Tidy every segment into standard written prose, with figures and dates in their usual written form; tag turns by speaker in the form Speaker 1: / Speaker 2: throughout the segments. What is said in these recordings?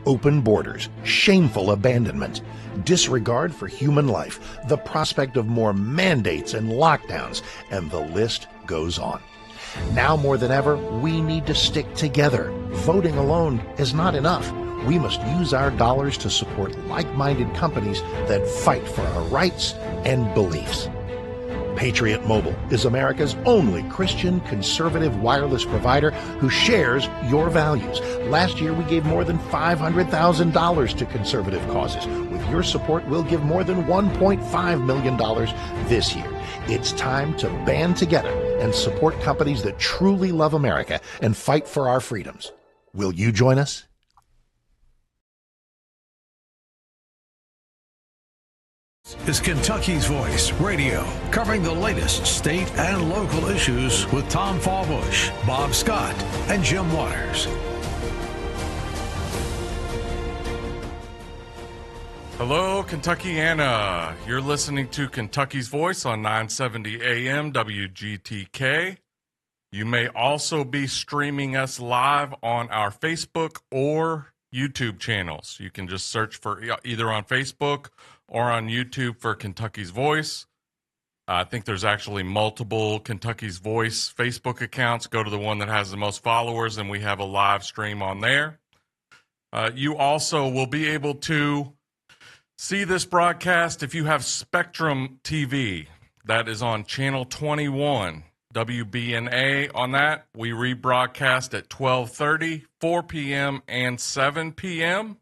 Speaker 1: open borders, shameful abandonment, disregard for human life, the prospect of more mandates and lockdowns, and the list goes on. Now more than ever, we need to stick together. Voting alone is not enough. We must use our dollars to support like-minded companies that fight for our rights and beliefs. Patriot Mobile is America's only Christian conservative wireless provider who shares your values. Last year, we gave more than $500,000 to conservative causes. With your support, we'll give more than $1.5 million this year. It's time to band together and support companies that truly love America and fight for our freedoms. Will you join us?
Speaker 2: Is Kentucky's Voice Radio, covering the latest state and local issues with Tom Fallbush, Bob Scott, and Jim Waters.
Speaker 3: Hello, Kentuckiana. You're listening to Kentucky's Voice on 970 AM WGTK. You may also be streaming us live on our Facebook or YouTube channels. You can just search for either on Facebook or on YouTube for Kentucky's Voice. I think there's actually multiple Kentucky's Voice Facebook accounts. Go to the one that has the most followers, and we have a live stream on there. You also will be able to see this broadcast if you have Spectrum TV. That is on Channel 21, WBNA. On that, we rebroadcast at 12:30, 4 p.m., and 7 p.m.,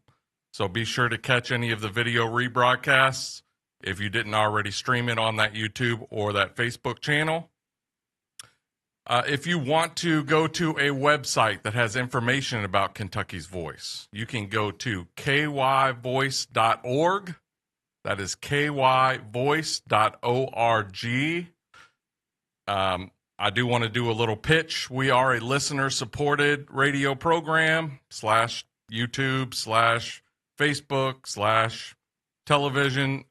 Speaker 3: so be sure to catch any of the video rebroadcasts if you didn't already stream it on that YouTube or that Facebook channel. If you want to go to a website that has information about Kentucky's Voice, you can go to kyvoice.org. That is kyvoice.org. I do want to do a little pitch. We are a listener-supported radio program /YouTube /Facebook /television.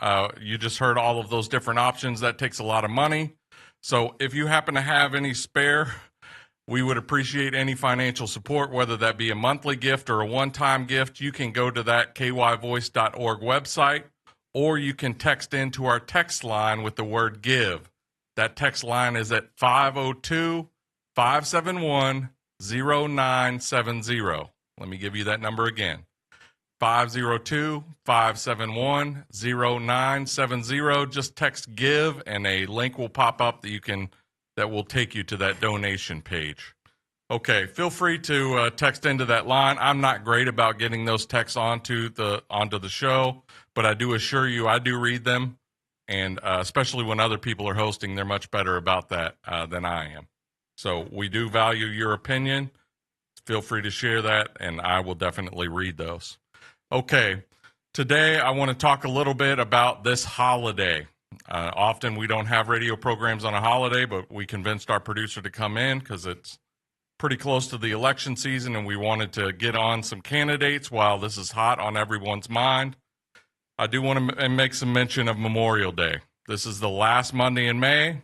Speaker 3: You just heard all of those different options. That takes a lot of money. So if you happen to have any spare, we would appreciate any financial support, whether that be a monthly gift or a one-time gift. You can go to that kyvoice.org website, or you can text into our text line with the word give. That text line is at 502-571-0970. Let me give you that number again. 502-571-0970. Just text give and a link will pop up that will take you to that donation page. Okay, feel free to text into that line. I'm not great about getting those texts onto the show, but I do assure you I do read them, and especially when other people are hosting, they're much better about that than I am. So we do value your opinion. Feel free to share that, and I will definitely read those. Okay, today I want to talk a little bit about this holiday. Often we don't have radio programs on a holiday, but we convinced our producer to come in because it's pretty close to the election season, and we wanted to get on some candidates while this is hot on everyone's mind. I do want to make some mention of Memorial Day. This is the last Monday in May.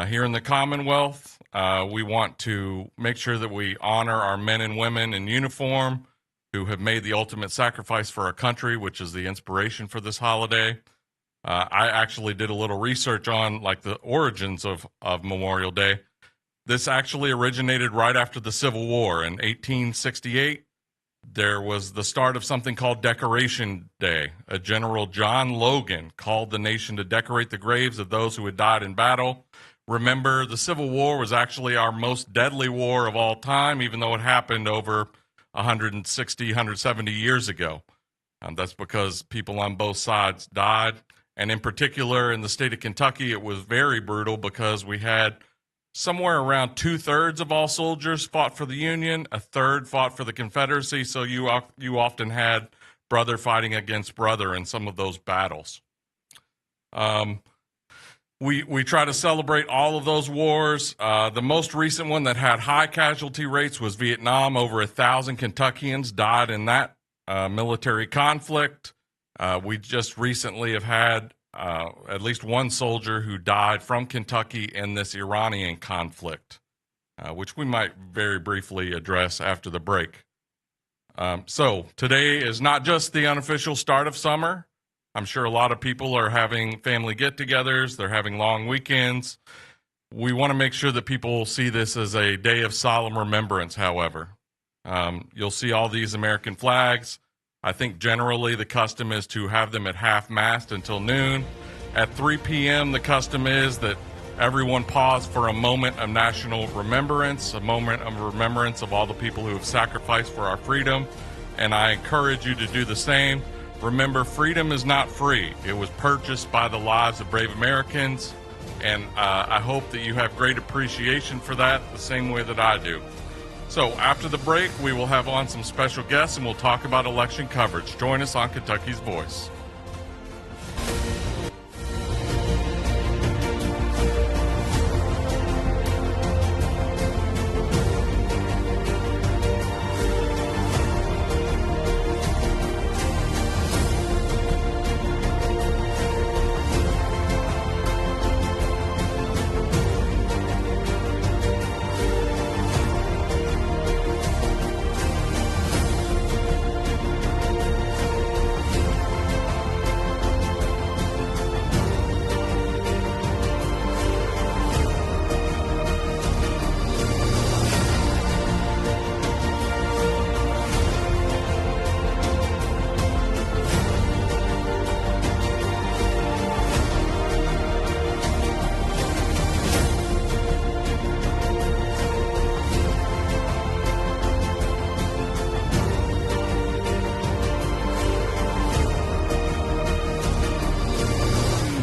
Speaker 3: Here in the Commonwealth, we want to make sure that we honor our men and women in uniform who have made the ultimate sacrifice for our country, which is the inspiration for this holiday. I actually did a little research on the origins of Memorial Day. This actually originated right after the Civil War. In 1868, there was the start of something called Decoration Day. A General John Logan called the nation to decorate the graves of those who had died in battle. Remember, the Civil War was actually our most deadly war of all time, even though it happened over 160, 170 years ago. That's because people on both sides died. And in particular, in the state of Kentucky, it was very brutal because we had somewhere around 2/3 of all soldiers fought for the Union, 1/3 fought for the Confederacy. So you often had brother fighting against brother in some of those battles. We try to celebrate all of those wars. The most recent one that had high casualty rates was Vietnam. Over 1,000 Kentuckians died in that military conflict. We just recently have had at least one soldier who died from Kentucky in this Iranian conflict, which we might very briefly address after the break. So today is not just the unofficial start of summer. I'm sure a lot of people are having family get-togethers. They're having long weekends. We want to make sure that people see this as a day of solemn remembrance, however. You'll see all these American flags. I think generally the custom is to have them at half-mast until noon. At 3 p.m., the custom is that everyone pause for a moment of national remembrance, a moment of remembrance of all the people who have sacrificed for our freedom, and I encourage you to do the same. Remember, freedom is not free. It was purchased by the lives of brave Americans, and I hope that you have great appreciation for that the same way that I do. So after the break, we will have on some special guests, and we'll talk about election coverage. Join us on Kentucky's Voice.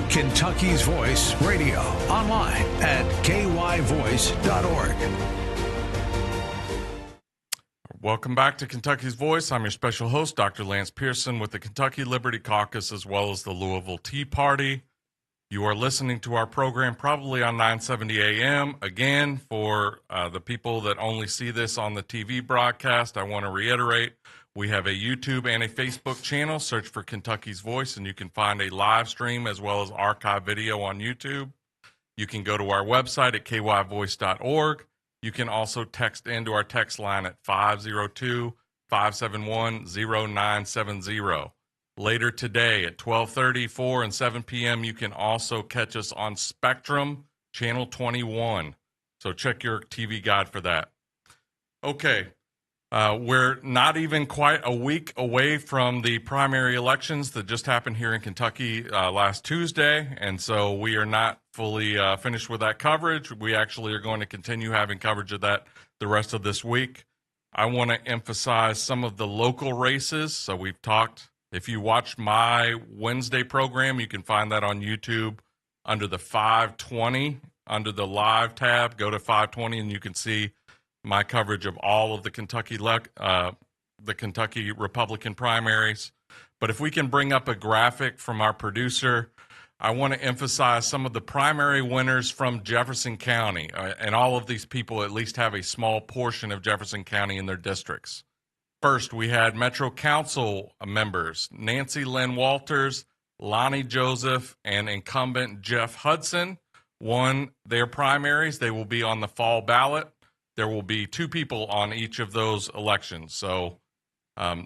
Speaker 2: Kentucky's Voice Radio, online at kyvoice.org.
Speaker 3: Welcome back to Kentucky's Voice. I'm your special host, Dr. Lance Pearson, with the Kentucky Liberty Caucus as well as the Louisville Tea Party. You are listening to our program probably on 970 AM. Again, for the people that only see this on the TV broadcast, I want to reiterate, we have a YouTube and a Facebook channel. Search for Kentucky's Voice, and you can find a live stream as well as archive video on YouTube. You can go to our website at kyvoice.org. You can also text into our text line at 502-571-0970. Later today at 12:30, 4, and 7 p.m., you can also catch us on Spectrum, Channel 21. So check your TV guide for that. Okay. We're not even quite a week away from the primary elections that just happened here in Kentucky last Tuesday, and so we are not fully finished with that coverage. We actually are going to continue having coverage of that the rest of this week. I want to emphasize some of the local races. So we've talked, if you watched my Wednesday program, you can find that on YouTube under the 520, under the live tab. Go to 520 and you can see my coverage of all of the Kentucky Republican primaries. But if we can bring up a graphic from our producer, I want to emphasize some of the primary winners from Jefferson County. And all of these people at least have a small portion of Jefferson County in their districts. First, we had Metro Council members, Nancy Lynn Walters, Lonnie Joseph, and incumbent Jeff Hudson won their primaries. They will be on the fall ballot. There will be two people on each of those elections. So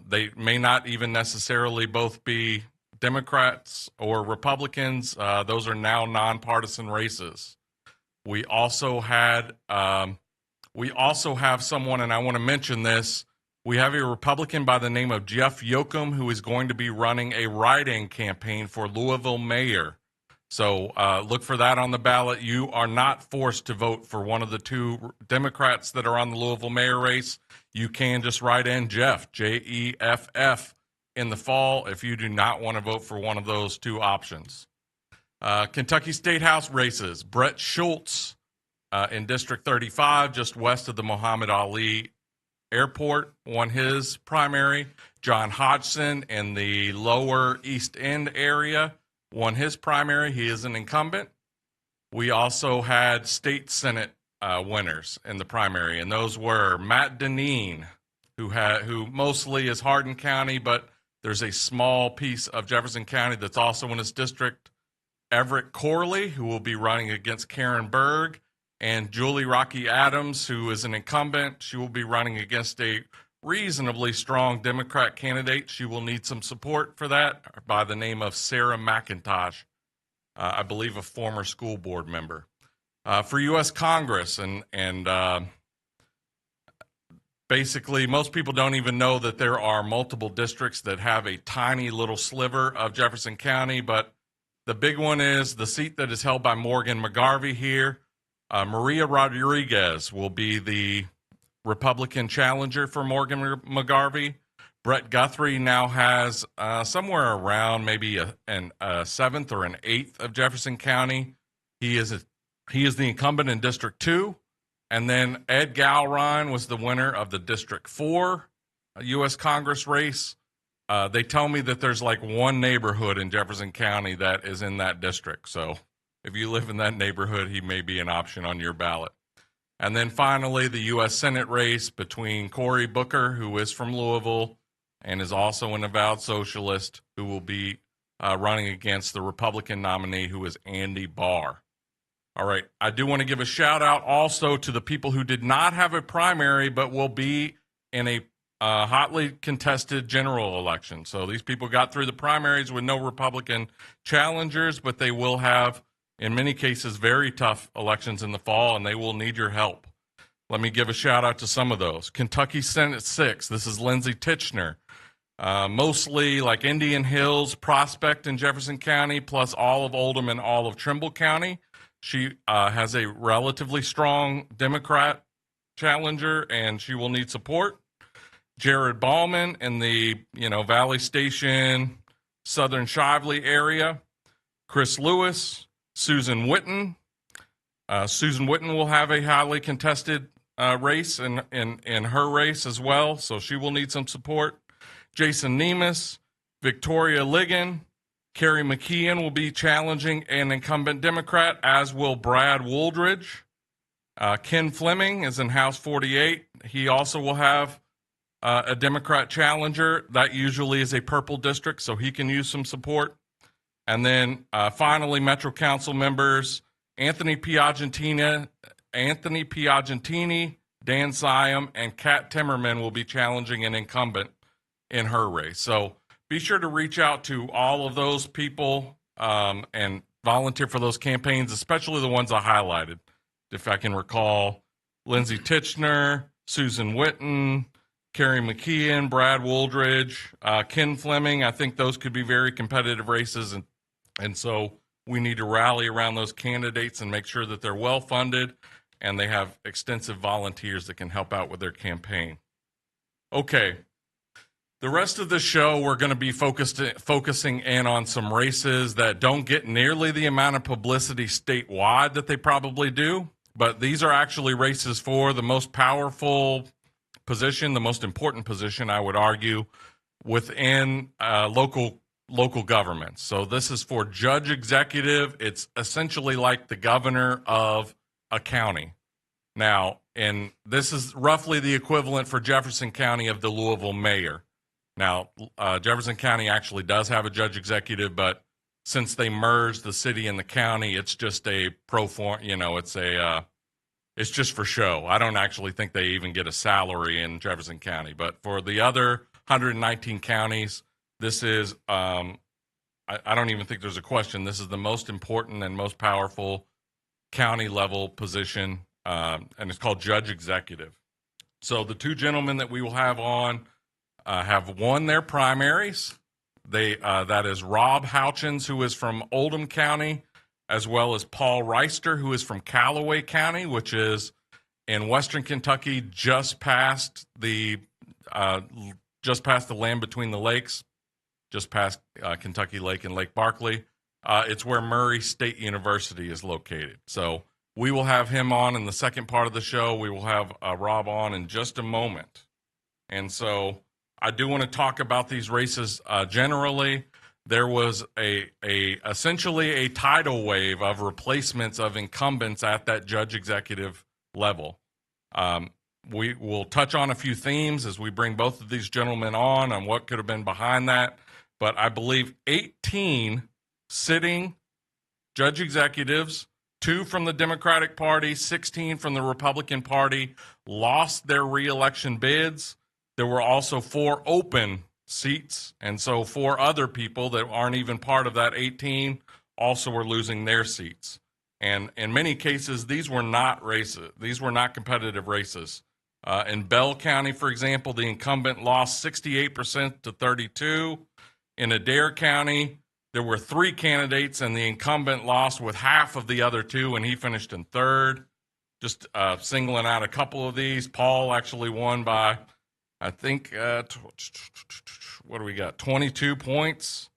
Speaker 3: they may not even necessarily both be Democrats or Republicans. Those are now nonpartisan races. We also have someone, and I want to mention this. We have a Republican by the name of Jeff Yoakum who is going to be running a write-in campaign for Louisville mayor. So look for that on the ballot. You are not forced to vote for one of the two Democrats that are on the Louisville mayor race. You can just write in Jeff, Jeff, in the fall if you do not want to vote for one of those two options. Kentucky State House races. Brett Schultz in District 35, just west of the Muhammad Ali Airport, won his primary. John Hodgson in the lower East End area won his primary. He is an incumbent. We also had state Senate winners in the primary, and those were Matt Deneen, who mostly is Hardin County, but there's a small piece of Jefferson County that's also in his district. Everett Corley, who will be running against Karen Berg, and Julie Rocky Adams, who is an incumbent. She will be running against a reasonably strong Democrat candidate. She will need some support for that by the name of Sarah McIntosh, I believe a former school board member. For U.S. Congress, and basically most people don't even know that there are multiple districts that have a tiny little sliver of Jefferson County, but the big one is the seat that is held by Morgan McGarvey here. Maria Rodriguez will be the Republican challenger for Morgan McGarvey. Brett Guthrie now has somewhere around maybe a seventh or an eighth of Jefferson County. He is the incumbent in District 2. And then Ed Gowron was the winner of the District 4 U.S. Congress race. They tell me that there's like one neighborhood in Jefferson County that is in that district. So if you live in that neighborhood, he may be an option on your ballot. And then finally, the U.S. Senate race between Cory Booker, who is from Louisville and is also an avowed socialist, who will be running against the Republican nominee, who is Andy Barr. All right, I do want to give a shout out also to the people who did not have a primary but will be in a hotly contested general election. So these people got through the primaries with no Republican challengers, but they will have, in many cases, very tough elections in the fall, and they will need your help. Let me give a shout out to some of those. Kentucky Senate 6, this is Lindsay Titchener. Mostly like Indian Hills, Prospect in Jefferson County, plus all of Oldham and all of Trimble County. She has a relatively strong Democrat challenger, and she will need support. Jared Ballman in the Valley Station, Southern Shively area. Chris Lewis, Susan Witten. Susan Witten will have a highly contested race in her race as well, so she will need some support. Jason Nemes, Victoria Ligon. Kerry McKeon will be challenging an incumbent Democrat, as will Brad Wooldridge. Ken Fleming is in House 48. He also will have a Democrat challenger. That usually is a purple district, so he can use some support. And then finally, Metro Council members Anthony Piagentini, Dan Siam, and Kat Timmerman will be challenging an incumbent in her race. So be sure to reach out to all of those people and volunteer for those campaigns, especially the ones I highlighted. If I can recall, Lindsay Titchener, Susan Witten, Kerry McKeon, Brad Wooldridge, Ken Fleming. I think those could be very competitive races, and so we need to rally around those candidates and make sure that they're well-funded and they have extensive volunteers that can help out with their campaign. Okay. The rest of the show, we're going to be focusing in on some races that don't get nearly the amount of publicity statewide that they probably do, but these are actually races for the most powerful position, the most important position, I would argue, within local governments. So this is for judge executive. It's essentially like the governor of a county. Now, and this is roughly the equivalent for Jefferson County of the Louisville mayor. Now, Jefferson County actually does have a judge executive, but since they merged the city and the county, it's just a pro forma, it's just for show. I don't actually think they even get a salary in Jefferson County. But for the other 119 counties, this is, I don't even think there's a question. This is the most important and most powerful county level position, and it's called judge executive. So the two gentlemen that we will have on have won their primaries. That is Rob Houchins, who is from Oldham County, as well as Paul Reister, who is from Callaway County, which is in western Kentucky, just past the land between the lakes, just past Kentucky Lake and Lake Barkley. It's where Murray State University is located. So we will have him on in the second part of the show. We will have Rob on in just a moment. And so I do want to talk about these races generally. There was essentially a tidal wave of replacements of incumbents at that judge executive level. We will touch on a few themes as we bring both of these gentlemen on what could have been behind that. But I believe 18 sitting judge executives, 2 from the Democratic Party, 16 from the Republican Party, lost their reelection bids. there were also 4 open seats, and so 4 other people that aren't even part of that 18 also were losing their seats. And in many cases, these were not races. These were not competitive races. In Bell County, for example, the incumbent lost 68% to 32. In Adair County, there were 3 candidates, and the incumbent lost with half of the other 2, and he finished in 3rd. Just singling out a couple of these, Paul actually won by, I think, what do we got? 22 points.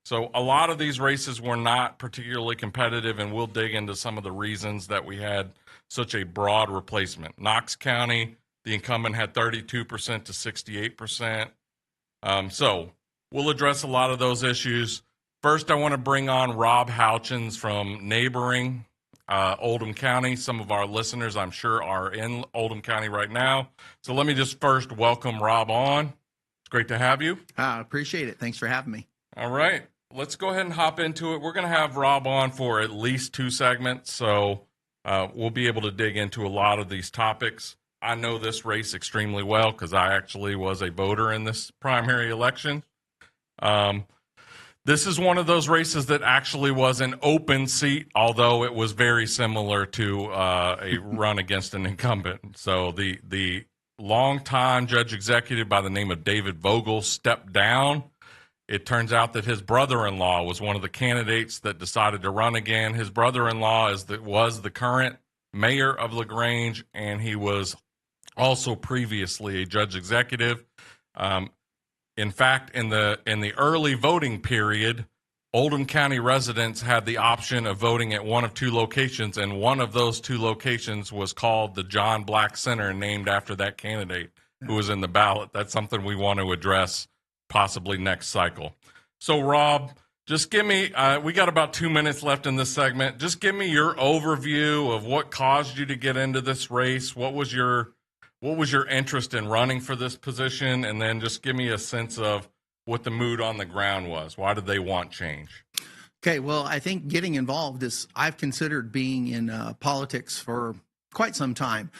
Speaker 3: So a lot of these races were not particularly competitive, and we'll dig into some of the reasons that we had such a broad replacement. Knox County, the incumbent had 32% to 68%. So we'll address a lot of those issues. First, I want to bring on Rob Houchins from neighboring Oldham County. Some of our listeners, I'm sure, are in Oldham County right now. So let me just first welcome Rob on. It's great to have you.
Speaker 4: I appreciate it. Thanks for having me.
Speaker 3: All right. Let's go ahead and hop into it. We're going to have Rob on for at least 2 segments, so we'll be able to dig into a lot of these topics. I know this race extremely well because I actually was a voter in this primary election. This is one of those races that actually was an open seat, although it was very similar to a run against an incumbent. So the longtime judge executive by the name of David Vogel stepped down. It turns out that his brother-in-law was one of the candidates that decided to run again. His brother-in-law was the current mayor of LaGrange, and he was also previously a judge executive. In fact, in the early voting period, Oldham County residents had the option of voting at one of 2 locations, and one of those 2 locations was called the John Black Center, named after that candidate who was in the ballot. That's something we want to address possibly next cycle. So, Rob, just give me, we got about 2 minutes left in this segment. Just give me your overview of what caused you to get into this race. What was your interest in running for this position? And then just give me a sense of what the mood on the ground was. Why did they want change?
Speaker 4: Okay, well, I think getting involved is, I've considered being in politics for quite some time,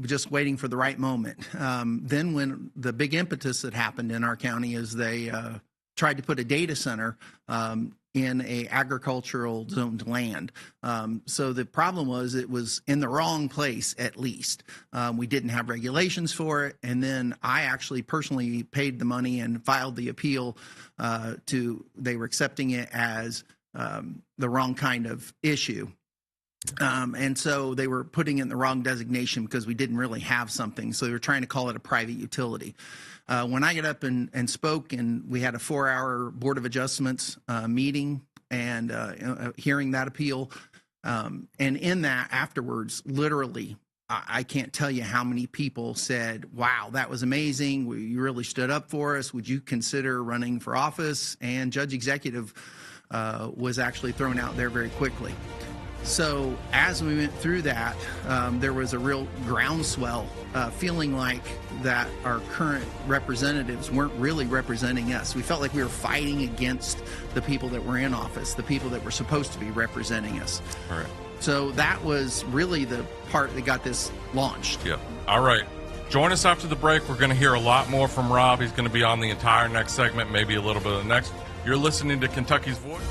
Speaker 4: just waiting for the right moment. Then when the big impetus that happened in our county is they tried to put a data center in a agricultural zoned land. So the problem was it was in the wrong place, at least. We didn't have regulations for it. And then I actually personally paid the money and filed the appeal they were accepting it as the wrong kind of issue. And so they were putting in the wrong designation because we didn't really have something. So they were trying to call it a private utility. When I got up and spoke, and we had a 4-hour Board of Adjustments meeting and hearing that appeal, and in that afterwards, literally, I can't tell you how many people said, wow, that was amazing. You really stood up for us. Would you consider running for office? And Judge Executive was actually thrown out there very quickly. So as we went through that, there was a real groundswell, feeling like that our current representatives weren't really representing us. We felt like we were fighting against the people that were in office, the people that were supposed to be representing us.
Speaker 3: All right.
Speaker 4: So that was really the part that got this launched.
Speaker 3: Yeah. All right. Join us after the break. We're going to hear a lot more from Rob. He's going to be on the entire next segment, maybe a little bit of the next. You're listening to Kentucky's Voice.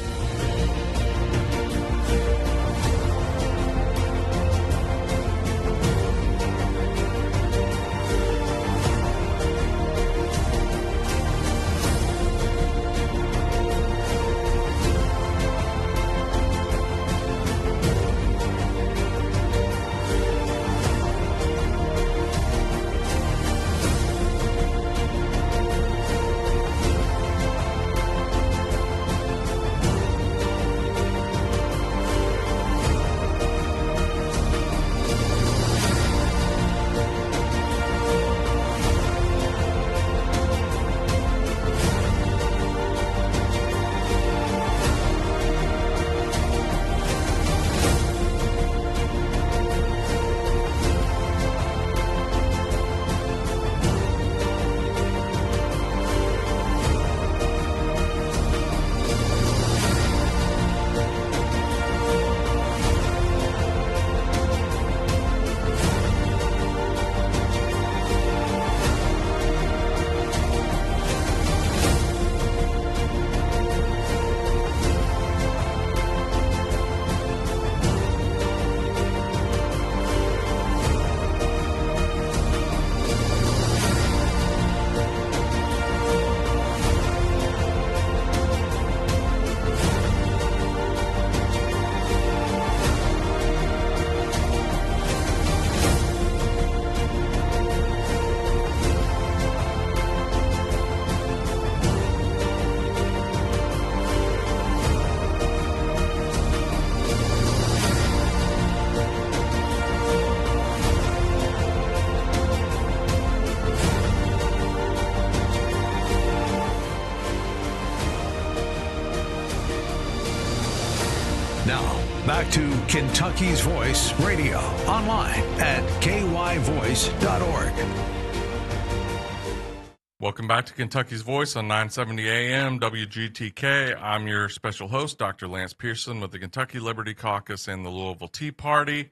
Speaker 2: Back to Kentucky's Voice Radio, online at kyvoice.org.
Speaker 3: Welcome back to Kentucky's Voice on 970 AM WGTK. I'm your special host, Dr. Lance Pearson with the Kentucky Liberty Caucus and the Louisville Tea Party.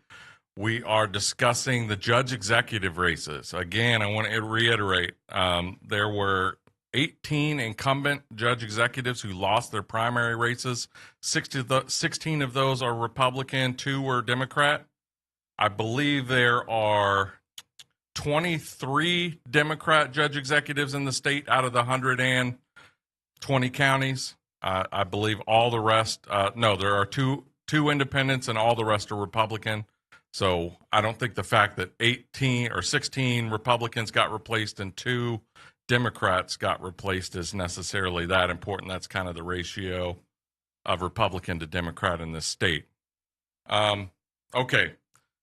Speaker 3: We are discussing the judge executive races. Again, I want to reiterate, there were 18 incumbent judge executives who lost their primary races. 16 of those are Republican, 2 were Democrat. I believe there are 23 Democrat judge executives in the state out of the 120 counties. I believe all the rest, no, there are two independents and all the rest are Republican. So I don't think the fact that 18 or 16 Republicans got replaced and 2 Democrats got replaced is necessarily that important. That's kind of the ratio of Republican to Democrat in this state. Okay.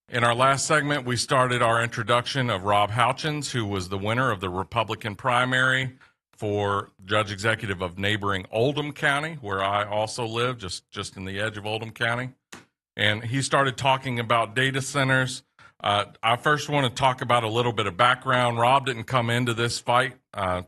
Speaker 3: In our last segment, we started our introduction of Rob Houchins, who was the winner of the Republican primary for judge executive of neighboring Oldham County, where I also live, just in the edge of Oldham County. And he started talking about data centers. I first want to talk about a little bit of background. Rob didn't come into this fight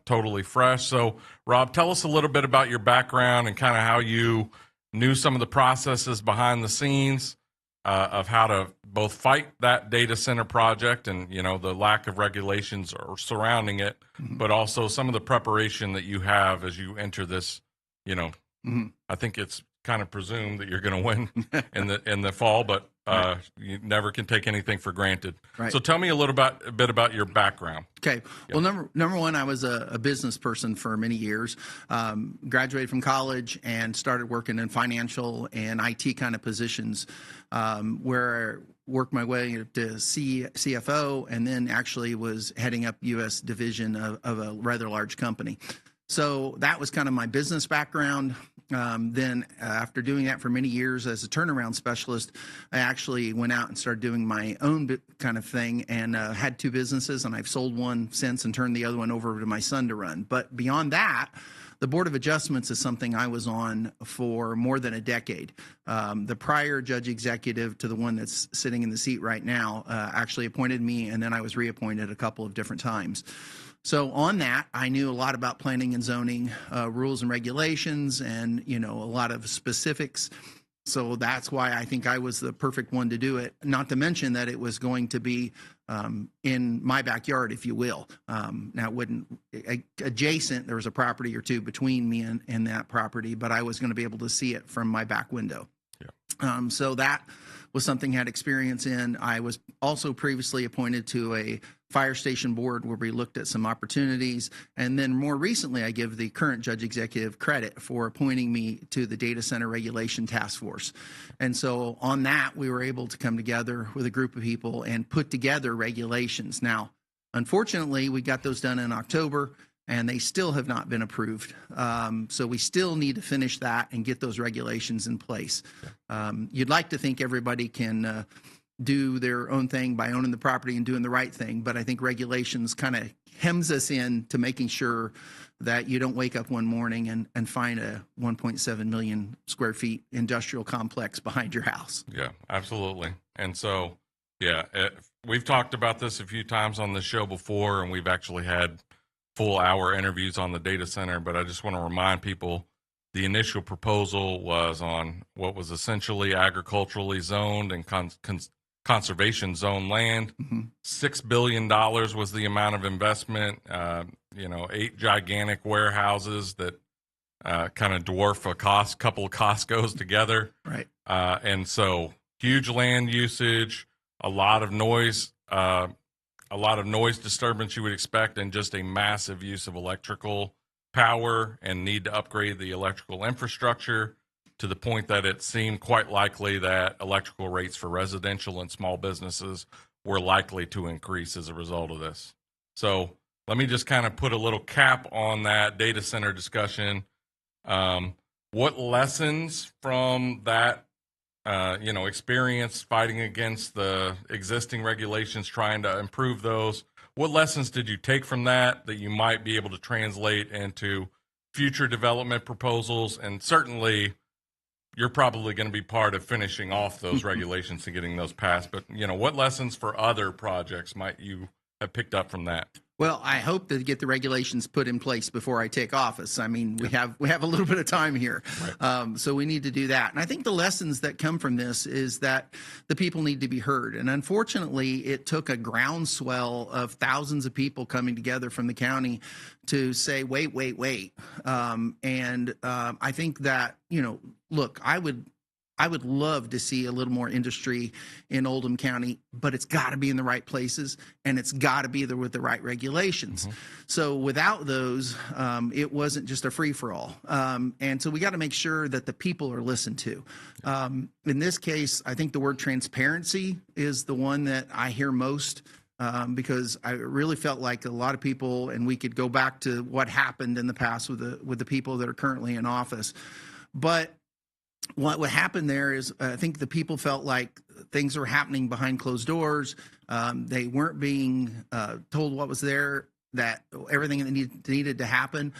Speaker 3: totally fresh. So, Rob, tell us a little bit about your background and kind of how you knew some of the processes behind the scenes of how to both fight that data center project and, you know, the lack of regulations surrounding it, but also some of the preparation that you have as you enter this, you know, I think it's kind of presumed that you're going to win in the fall, but you never can take anything for granted. Right. So tell me a bit about your background.
Speaker 4: Okay. Well, number one, I was a business person for many years. Graduated from college and started working in financial and IT kind of positions, where I worked my way to CFO and then actually was heading up U.S. division of a rather large company. So that was kind of my business background. Then after doing that for many years as a turnaround specialist, I actually went out and started doing my own kind of thing and had 2 businesses, and I've sold one since and turned the other one over to my son to run. But beyond that, the Board of Adjustments is something I was on for more than a decade. The prior judge executive to the one that's sitting in the seat right now actually appointed me, and then I was reappointed a couple of different times. So on that, I knew a lot about planning and zoning rules and regulations and, you know, a lot of specifics. So that's why I think I was the perfect one to do it, not to mention that it was going to be in my backyard, if you will. Now, it wouldn't adjacent, there was a property or 2 between me and that property, but I was going to be able to see it from my back window. Yeah. So that was something I had experience in. I was also previously appointed to a fire station board where we looked at some opportunities. And then more recently, I give the current judge executive credit for appointing me to the Data Center Regulation Task Force. And so on that, we were able to come together with a group of people and put together regulations. Now, unfortunately, we got those done in October, and they still have not been approved. So we still need to finish that and get those regulations in place. You'd like to think everybody can do their own thing by owning the property and doing the right thing, but I think regulations kind of hems us in to making sure that you don't wake up one morning and find a 1.7 million square feet industrial complex behind your house.
Speaker 3: Yeah, absolutely. And so, yeah, we've talked about this a few times on the show before, and we've actually had full hour interviews on the data center, but I just want to remind people the initial proposal was on what was essentially agriculturally zoned and conservation zone land. $6 billion was the amount of investment, 8 gigantic warehouses that kind of dwarf a couple of Costco's together.
Speaker 4: Right.
Speaker 3: And so huge land usage, a lot of noise disturbance you would expect, and just a massive use of electrical power and need to upgrade the electrical infrastructure to the point that it seemed quite likely that electrical rates for residential and small businesses were likely to increase as a result of this. So let me just kind of put a little cap on that data center discussion. What lessons from that experience fighting against the existing regulations, trying to improve those, what lessons did you take from that you might be able to translate into future development proposals? And certainly you're probably going to be part of finishing off those regulations and getting those passed. But, what lessons for other projects might you have picked up from that?
Speaker 4: Well, I hope to get the regulations put in place before I take office. I mean, we have a little bit of time here, right. So we need to do that. And I think the lessons that come from this is that the people need to be heard. And unfortunately, it took a groundswell of thousands of people coming together from the county to say, wait. I think that, look, I would love to see a little more industry in Oldham County, but it's got to be in the right places, and it's got to be there with the right regulations. Mm-hmm. So without those, it wasn't just a free-for-all. And so we got to make sure that the people are listened to. In this case, I think the word transparency is the one that I hear most, because I really felt like a lot of people, and we could go back to what happened in the past with the people that are currently in office. But what happened there is I think the people felt like things were happening behind closed doors. They weren't being told what was there, that everything that needed to happen.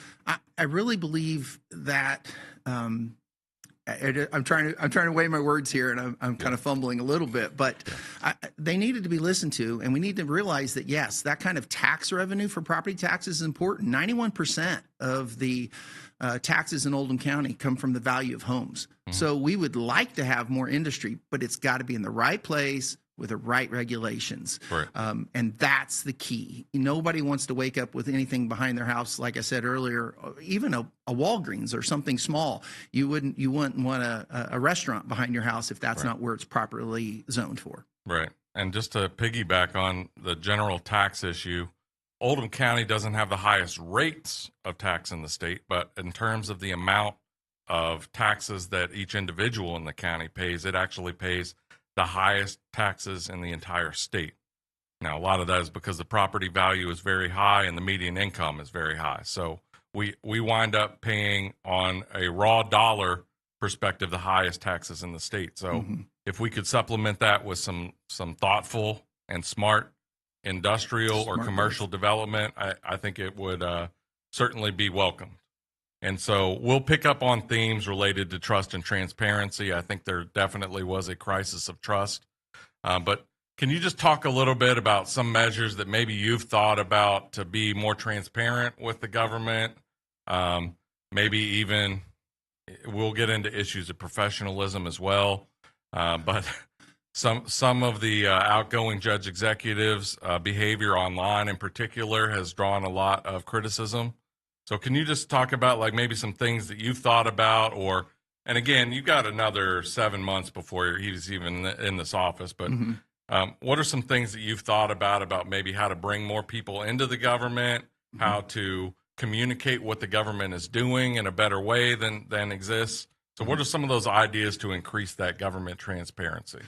Speaker 4: I really believe that I'm trying to weigh my words here, and I'm kind of fumbling a little bit, but they needed to be listened to, and we need to realize that, yes, that kind of tax revenue for property taxes is important. 91% of the taxes in Oldham County come from the value of homes. Mm-hmm. So we would like to have more industry, but it's got to be in the right place with the right regulations. Right. And that's the key. Nobody wants to wake up with anything behind their house. Like I said earlier, even a Walgreens or something small. You wouldn't want a restaurant behind your house if that's not where it's properly zoned for.
Speaker 3: Right. And just to piggyback on the general tax issue, Oldham County doesn't have the highest rates of tax in the state, but in terms of the amount of taxes that each individual in the county pays, it actually pays the highest taxes in the entire state. Now, a lot of that is because the property value is very high and the median income is very high. So we wind up paying, on a raw dollar perspective, the highest taxes in the state. So if we could supplement that with some thoughtful and smart industrial or commercial development, I think it would certainly be welcomed. And so we'll pick up on themes related to trust and transparency. I think there definitely was a crisis of trust. But can you just talk a little bit about some measures that maybe you've thought about to be more transparent with the government? Maybe even we'll get into issues of professionalism as well. But some of the outgoing judge executives' behavior online in particular has drawn a lot of criticism. So can you just talk about like maybe some things that you've thought about, and again, you've got another 7 months before he's even in this office, but what are some things that you've thought about maybe how to bring more people into the government, how to communicate what the government is doing in a better way than exists? So what are some of those ideas to increase that government transparency?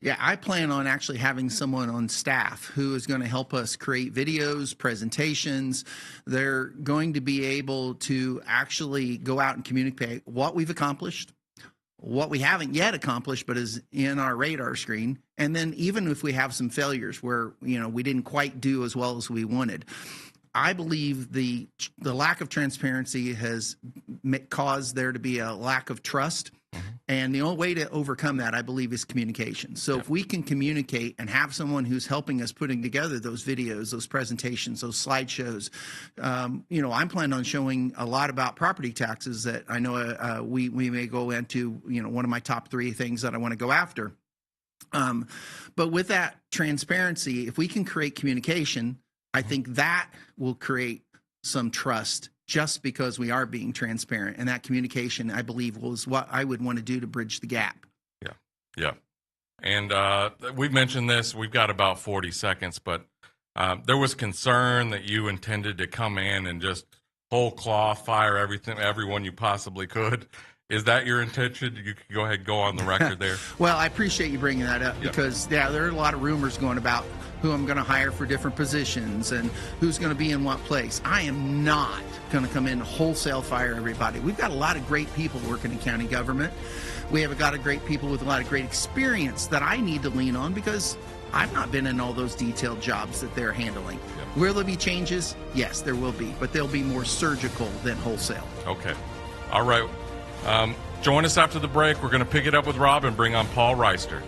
Speaker 4: Yeah, I plan on actually having someone on staff who is going to help us create videos, presentations. They're going to be able to actually go out and communicate what we've accomplished, what we haven't yet accomplished, but is in our radar screen. And then even if we have some failures where, we didn't quite do as well as we wanted. I believe the lack of transparency has caused there to be a lack of trust. And the only way to overcome that, I believe, is communication. So if we can communicate and have someone who's helping us putting together those videos, those presentations, those slideshows, I'm planning on showing a lot about property taxes that I know we may go into, one of my top 3 things that I want to go after. But with that transparency, if we can create communication, I think that will create some trust, just because we are being transparent. And that communication, I believe, was what I would want to do to bridge the gap.
Speaker 3: Yeah. And we've mentioned this. We've got about 40 seconds, but there was concern that you intended to come in and just whole cloth fire everyone you possibly could. Is that your intention? You could go ahead and go on the record there.
Speaker 4: Well, I appreciate you bringing that up because, there are a lot of rumors going about who I'm going to hire for different positions and who's going to be in what place. I am not going to come in and wholesale fire everybody. We've got a lot of great people working in county government. We have got a great people with a lot of great experience that I need to lean on because I've not been in all those detailed jobs that they're handling. Will there be changes? Yes, there will be, but they'll be more surgical than wholesale.
Speaker 3: Okay. All right. Join us after the break. We're going to pick it up with Rob and bring on Paul Reister.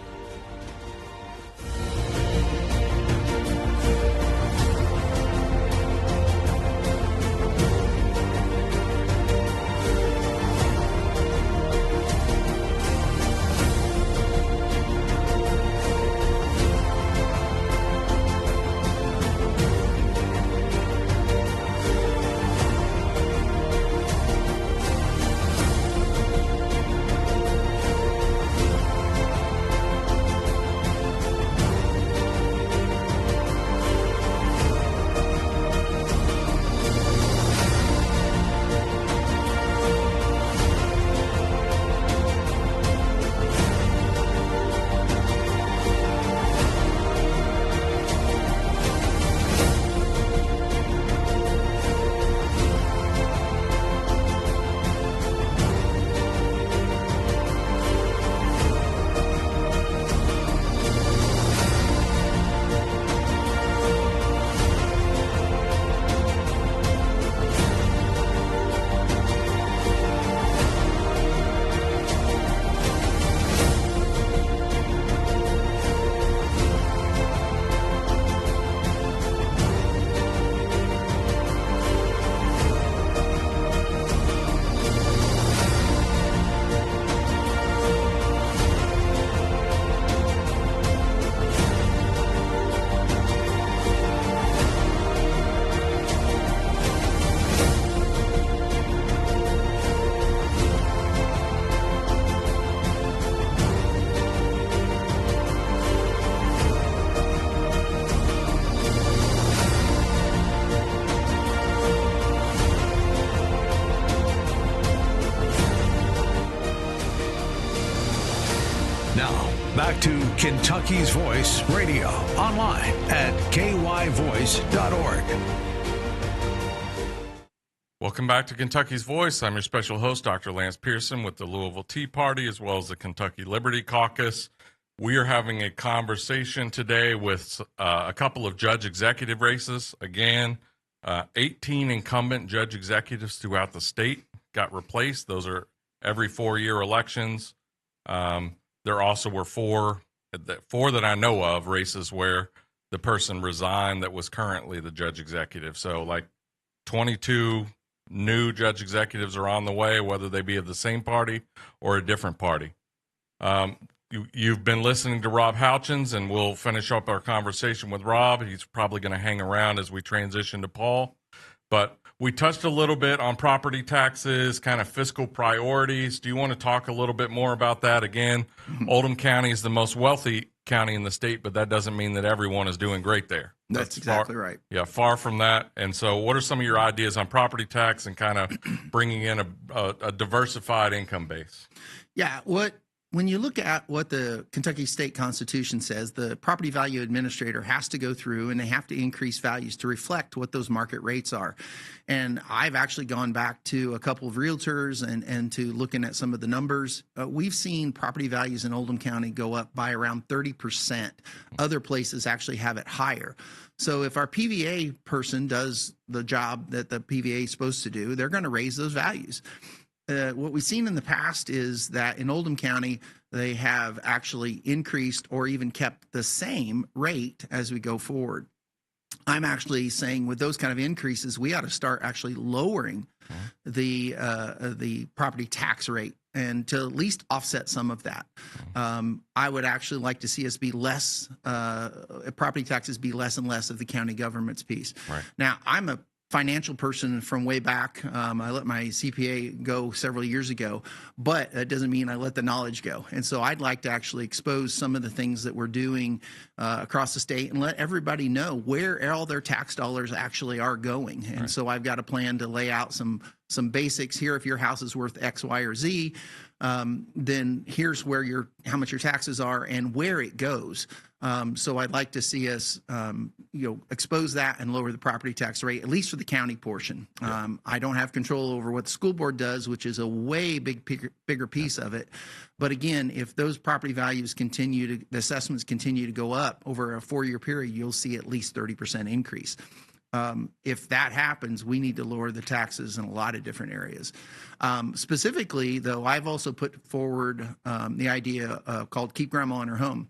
Speaker 2: Back to Kentucky's Voice Radio, online at kyvoice.org.
Speaker 3: Welcome back to Kentucky's Voice. I'm your special host, Dr. Lance Pearson, with the Louisville Tea Party, as well as the Kentucky Liberty Caucus. We are having a conversation today with a couple of judge executive races. Again, 18 incumbent judge executives throughout the state got replaced. Those are every 4-year elections. There also were four that I know of races where the person resigned that was currently the judge executive. So like 22 new judge executives are on the way, whether they be of the same party or a different party. You've been listening to Rob Houchins, and we'll finish up our conversation with Rob. He's probably going to hang around as we transition to Paul. But we touched a little bit on property taxes, kind of fiscal priorities. Do you want to talk a little bit more about that? Again, Oldham County is the most wealthy county in the state, but that doesn't mean that everyone is doing great there.
Speaker 4: That's exactly right.
Speaker 3: Yeah, far from that. And so what are some of your ideas on property tax and kind of bringing in a diversified income base?
Speaker 4: Yeah, when you look at what the Kentucky State Constitution says, the property value administrator has to go through and they have to increase values to reflect what those market rates are. And I've actually gone back to a couple of realtors and to looking at some of the numbers. We've seen property values in Oldham County go up by around 30%. Other places actually have it higher. So if our PVA person does the job that the PVA is supposed to do, they're going to raise those values. What we've seen in the past is that in Oldham County, they have actually increased or even kept the same rate as we go forward. I'm actually saying with those kind of increases, we ought to start actually lowering the property tax rate and to at least offset some of that. I would actually like to see us be less, property taxes be less and less of the county government's piece.
Speaker 3: Right.
Speaker 4: Now, I'm a financial person from way back. I let my CPA go several years ago, but that doesn't mean I let the knowledge go. And so I'd like to actually expose some of the things that we're doing across the state and let everybody know where all their tax dollars actually are going. And
Speaker 3: Right.
Speaker 4: so I've got a plan to lay out some basics here. If your house is worth X, Y, or Z, then here's where how much your taxes are and where it goes. So I'd like to see us, expose that and lower the property tax rate, at least for the county portion. I don't have control over what the school board does, which is a way bigger piece of it. But again, if those property values the assessments continue to go up over a 4-year period, you'll see at least 30% increase. if that happens, we need to lower the taxes in a lot of different areas. Specifically, though, I've also put forward the idea called Keep Grandma in Her Home.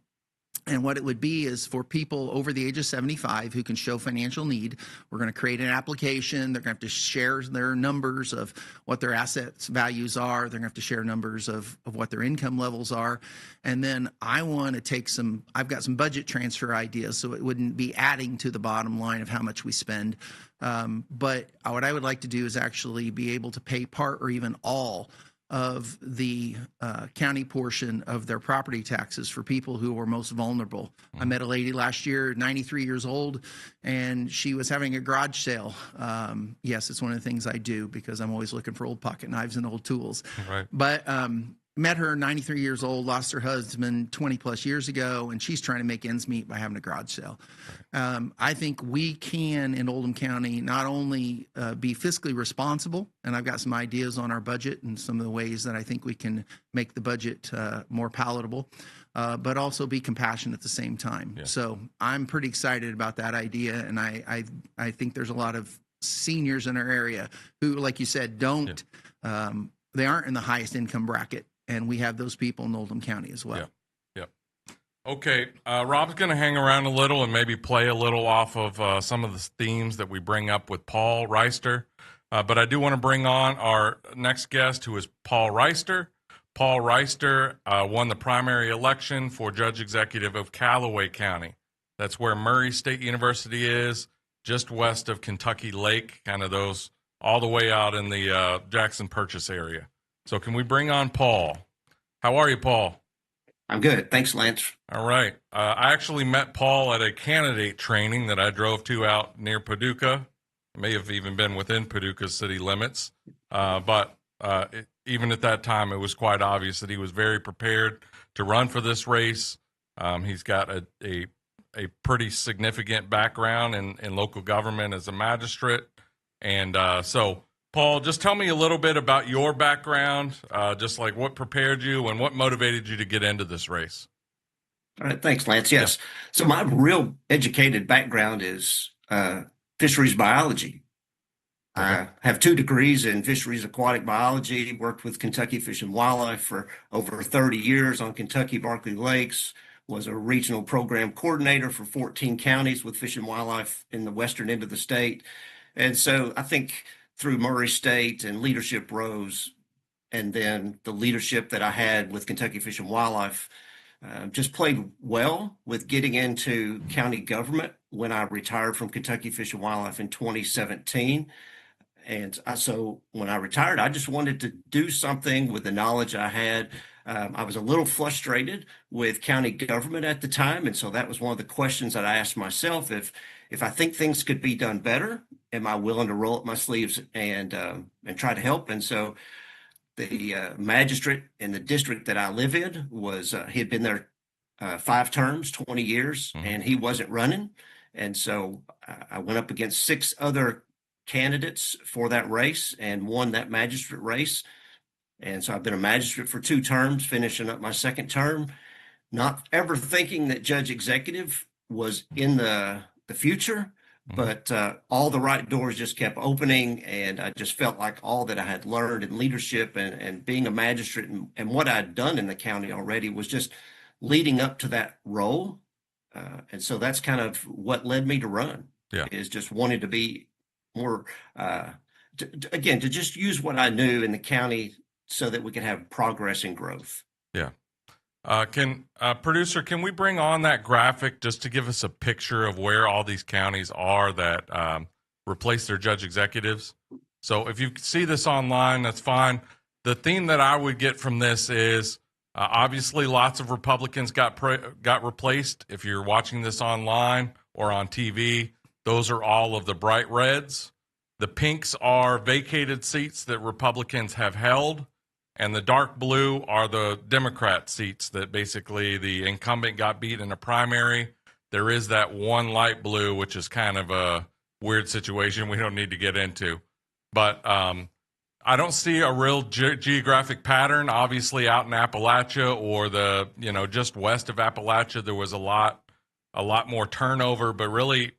Speaker 4: And what it would be is for people over the age of 75 who can show financial need, we're going to create an application. They're going to have to share their numbers of what their assets values are. They're going to have to share numbers of what their income levels are. And then I want to take I've got some budget transfer ideas, so it wouldn't be adding to the bottom line of how much we spend. But what I would like to do is actually be able to pay part or even all of the county portion of their property taxes for people who are most vulnerable. I met a lady last year, 93 years old, and she was having a garage sale. Yes, it's one of the things I do because I'm always looking for old pocket knives and old tools.
Speaker 3: Right.
Speaker 4: But met her, 93 years old, lost her husband 20 plus years ago, and she's trying to make ends meet by having a garage sale. I think we can, in Oldham County, not only be fiscally responsible, and I've got some ideas on our budget and some of the ways that I think we can make the budget more palatable, but also be compassionate at the same time. Yeah. So I'm pretty excited about that idea, and I think there's a lot of seniors in our area who, like you said, don't they aren't in the highest income bracket. And we have those people in Oldham County as well.
Speaker 3: Yeah. Okay. Rob's going to hang around a little and maybe play a little off of some of the themes that we bring up with Paul Reister. But I do want to bring on our next guest, who is Paul Reister. Paul Reister won the primary election for Judge Executive of Callaway County. That's where Murray State University is, just west of Kentucky Lake, kind of those all the way out in the Jackson Purchase area. So can we bring on Paul? How are you, Paul?
Speaker 5: I'm good. Thanks, Lance.
Speaker 3: All right. I actually met Paul at a candidate training that I drove to out near Paducah. It may have even been within Paducah's city limits. But even at that time, it was quite obvious that he was very prepared to run for this race. He's got a pretty significant background in local government as a magistrate. And so, Paul, just tell me a little bit about your background, just like what prepared you and what motivated you to get into this race.
Speaker 5: All right. Thanks, Lance. Yes. So my real educated background is fisheries biology. Okay. I have 2 degrees in fisheries aquatic biology, worked with Kentucky Fish and Wildlife for over 30 years on Kentucky Barkley Lakes, was a regional program coordinator for 14 counties with Fish and Wildlife in the western end of the state. And so I think through Murray State and leadership roles, and then the leadership that I had with Kentucky Fish and Wildlife, just played well with getting into county government when I retired from Kentucky Fish and Wildlife in 2017. And so when I retired, I just wanted to do something with the knowledge I had. I was a little frustrated with county government at the time. And so that was one of the questions that I asked myself. If I think things could be done better, am I willing to roll up my sleeves and try to help? And so the magistrate in the district that I live in was, he had been there 5 terms, 20 years, and he wasn't running. And so I went up against 6 other candidates for that race and won that magistrate race. And so I've been a magistrate for 2 terms, finishing up my 2nd term, not ever thinking that Judge Executive was in the future, but all the right doors just kept opening, and I just felt like all that I had learned in leadership and being a magistrate and what I'd done in the county already was just leading up to that role. And so that's kind of what led me to run, is just wanting to be more, to just use what I knew in the county so that we could have progress and growth.
Speaker 3: Yeah. Producer, can we bring on that graphic just to give us a picture of where all these counties are that replace their judge executives? So if you see this online, that's fine. The theme that I would get from this is obviously lots of Republicans got replaced. If you're watching this online or on TV, those are all of the bright reds. The pinks are vacated seats that Republicans have held. And the dark blue are the Democrat seats that basically the incumbent got beat in a primary. There is that one light blue, which is kind of a weird situation we don't need to get into. But I don't see a real geographic pattern. Obviously, out in Appalachia or just west of Appalachia, there was a lot more turnover. But really,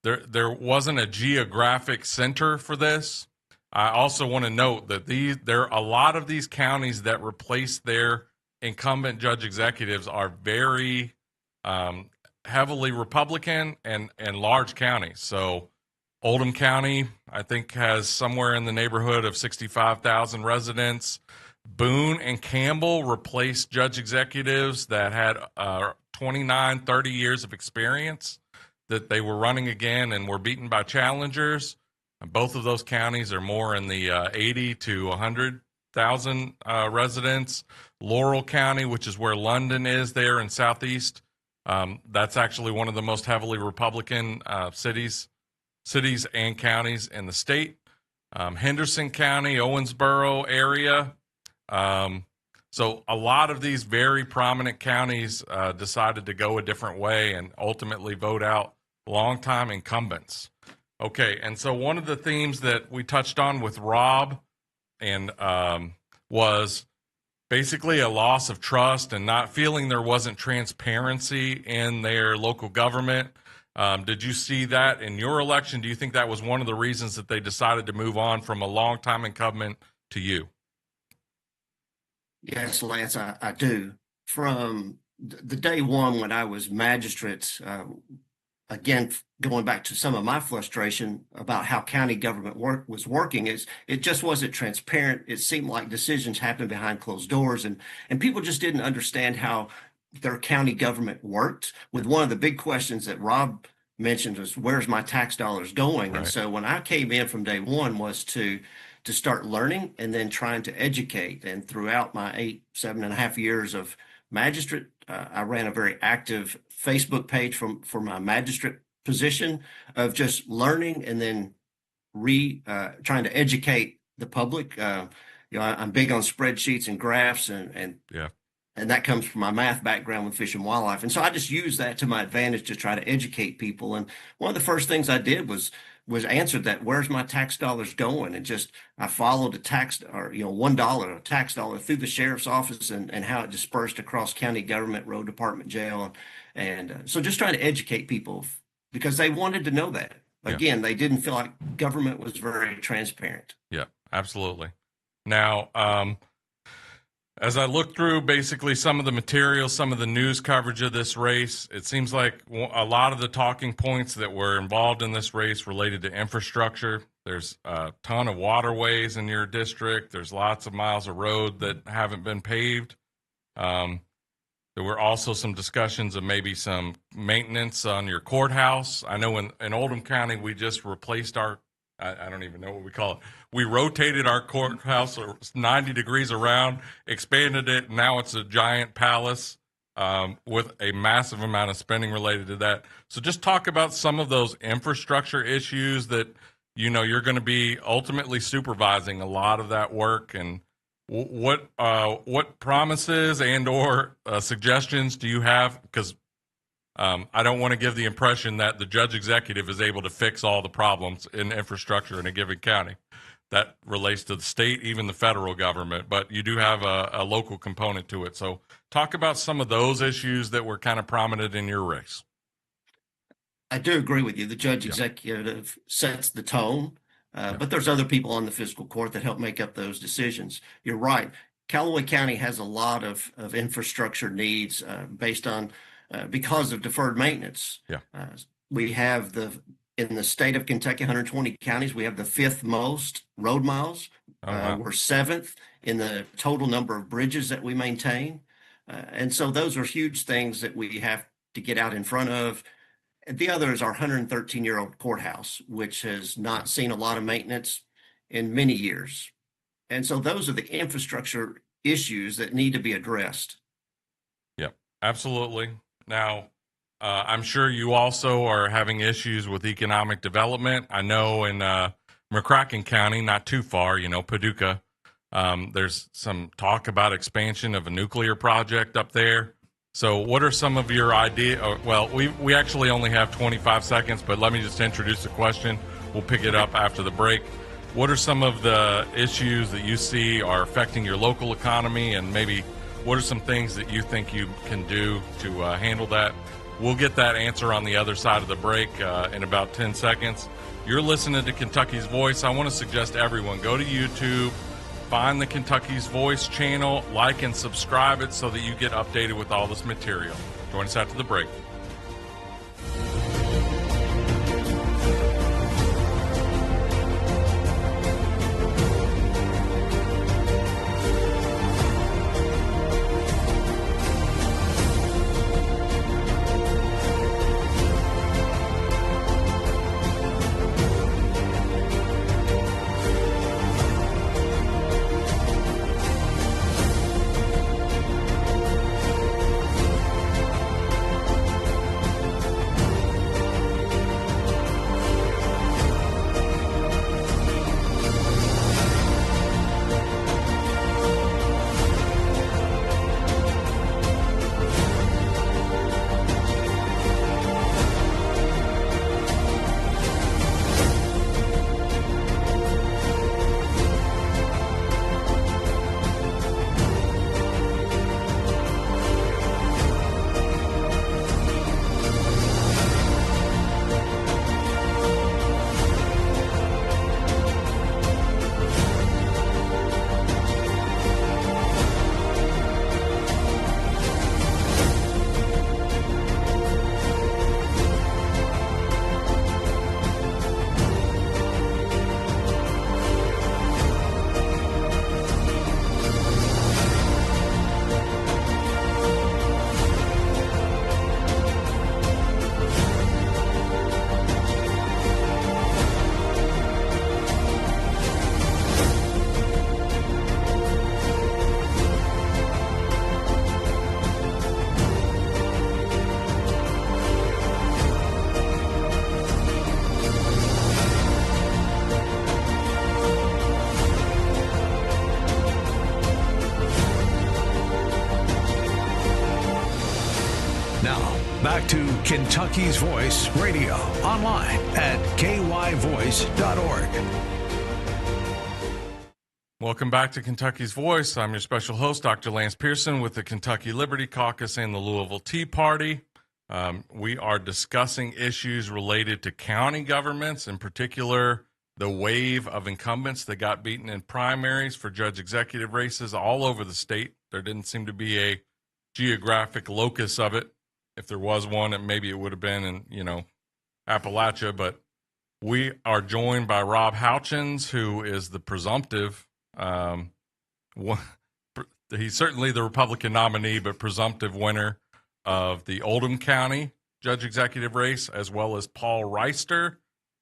Speaker 3: there wasn't a geographic center for this. I also want to note that there are a lot of these counties that replace their incumbent judge executives are very heavily Republican and large counties. So Oldham County, I think, has somewhere in the neighborhood of 65,000 residents. Boone and Campbell replaced judge executives that had 29, 30 years of experience, that they were running again and were beaten by challengers. Both of those counties are more in the 80 to 100,000 residents. Laurel County, which is where London is there in Southeast, that's actually one of the most heavily Republican cities and counties in the state. Henderson County, Owensboro area. So a lot of these very prominent counties decided to go a different way and ultimately vote out longtime incumbents. Okay, and so one of the themes that we touched on with Rob and was basically a loss of trust and not feeling there wasn't transparency in their local government. Did you see that in your election? Do you think that was one of the reasons that they decided to move on from a longtime incumbent to you?
Speaker 5: Yes, Lance, I do. From the day one when I was magistrate, again, going back to some of my frustration about how county government was working, is it just wasn't transparent. It seemed like decisions happened behind closed doors, and people just didn't understand how their county government worked. With one of the big questions that Rob mentioned was, where's my tax dollars going? Right. And so when I came in from day one was to start learning and then trying to educate. And throughout my 7.5 years of magistrate, I ran a very active Facebook page for my magistrate position of just learning and then trying to educate the public. I'm big on spreadsheets and graphs and that comes from my math background with Fish and Wildlife. And so I just used that to my advantage to try to educate people. And one of the first things I did was answer that, where's my tax dollars going? And I followed $1 tax dollar through the sheriff's office and how it dispersed across county government, road department, jail. And so just trying to educate people because they wanted to know that. Again, they didn't feel like government was very transparent.
Speaker 3: Yeah, absolutely. Now, as I look through basically some of the material, some of the news coverage of this race, it seems like a lot of the talking points that were involved in this race related to infrastructure. There's a ton of waterways in your district. There's lots of miles of road that haven't been paved. There were also some discussions of maybe some maintenance on your courthouse. I know in Oldham County, we just replaced I don't even know what we call it. We rotated our courthouse 90 degrees around, expanded it, and now it's a giant palace with a massive amount of spending related to that. So just talk about some of those infrastructure issues that, you're going to be ultimately supervising a lot of that work, and what promises and or suggestions do you have? Because I don't want to give the impression that the judge executive is able to fix all the problems in infrastructure in a given county. That relates to the state, even the federal government, but you do have a local component to it. So talk about some of those issues that were kind of prominent in your race.
Speaker 5: I do agree with you. The judge executive sets the tone, but there's other people on the fiscal court that help make up those decisions. You're right. Callaway County has a lot of infrastructure needs based on because of deferred maintenance. We have in the state of Kentucky, 120 counties, we have the 5th most road miles. We're 7th in the total number of bridges that we maintain. And so those are huge things that we have to get out in front of. And the other is our 113-year-old courthouse, which has not seen a lot of maintenance in many years. And so those are the infrastructure issues that need to be addressed.
Speaker 3: Yep, absolutely. Now, I'm sure you also are having issues with economic development. I know in McCracken County, not too far, Paducah, there's some talk about expansion of a nuclear project up there. So what are some of your ideas? Well, we actually only have 25 seconds, but let me just introduce the question. We'll pick it up after the break. What are some of the issues that you see are affecting your local economy, and maybe what are some things that you think you can do to handle that? We'll get that answer on the other side of the break in about 10 seconds. You're listening to Kentucky's Voice. I want to suggest everyone go to YouTube, find the Kentucky's Voice channel, like and subscribe it so that you get updated with all this material. Join us after the break.
Speaker 2: Back to Kentucky's Voice Radio, online at kyvoice.org.
Speaker 3: Welcome back to Kentucky's Voice. I'm your special host, Dr. Lance Pearson, with the Kentucky Liberty Caucus and the Louisville Tea Party. We are discussing issues related to county governments, in particular, the wave of incumbents that got beaten in primaries for judge executive races all over the state. There didn't seem to be a geographic locus of it. If there was one, and maybe it would have been in, Appalachia. But we are joined by Rob Houchins, who is the presumptive, he's certainly the Republican nominee, but presumptive winner of the Oldham County judge executive race, as well as Paul Reister,